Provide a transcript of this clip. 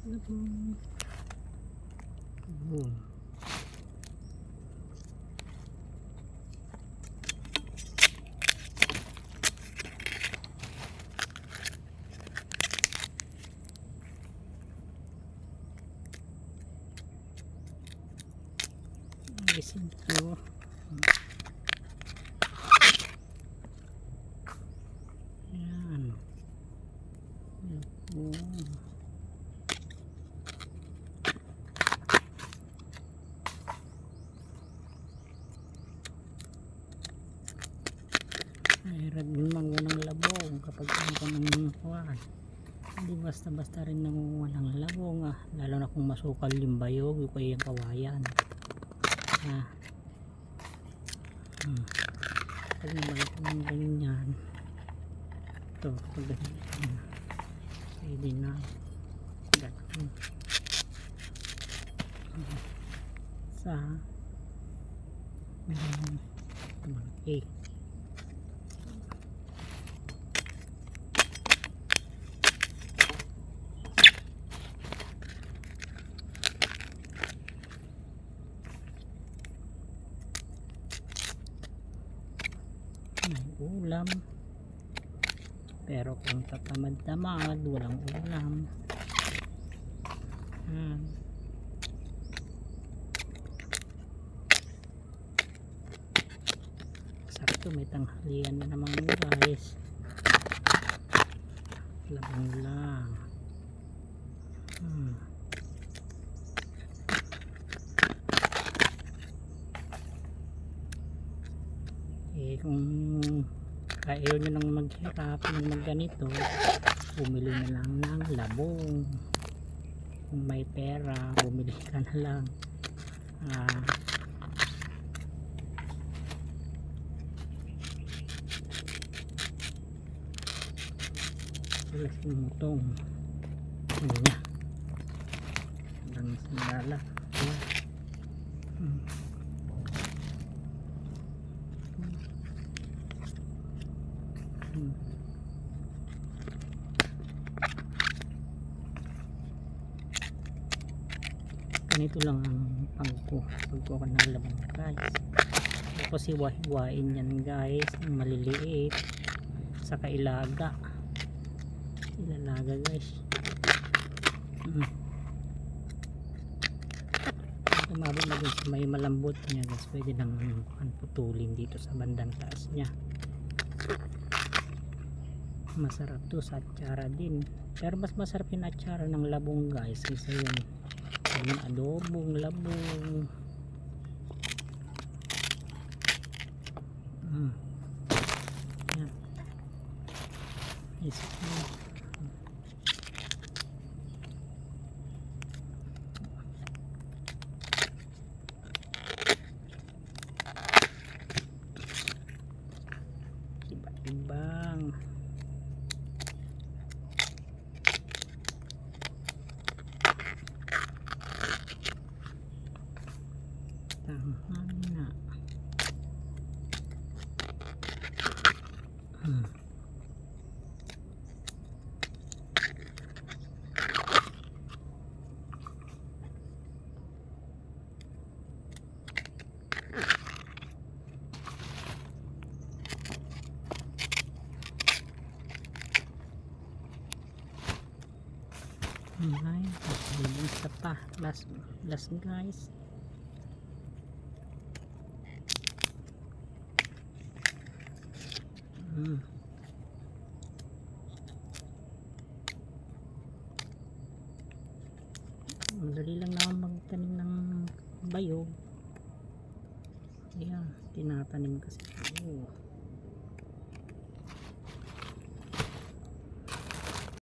Labong. Gising ko. Yan. Mahirap din manguha ng labong kapag ano ng kuwan. Hindi basta-basta rin nangunguha ng labong lalo na kung masukal yung bayog o kaya yung kawayan. Pag nabalat ng ganyan ito kapag ganyan pwede na gano'n sa malaki. May ulam pero kung tatamad-tamad walang ulam. Sakto may tanghalian na naman guys. Labang lang. Kung ayaw nyo nang maghirap ng magganito, bumili na lang ng labong. Kung may pera, bumili ka na lang. Alas yung mutong ano niya hanggang sandala. Ganito lang ang pagkuha ng labong guys. Tapos iwahiwain yan guys, maliliit saka ilalaga guys. Umabot na dun sa may malambot niya guys, pwede nang putulin dito sa bandang taas niya. Masarap to sa atsara din, pero mas masarap yung atsara ng labong guys kaysa yung adobong labong. Yan. Yes. Iba-ibang tanghana. Ay, isa pa last guys. Madali lang naman magtanim ng bayog. Ayan, tinatanim kasi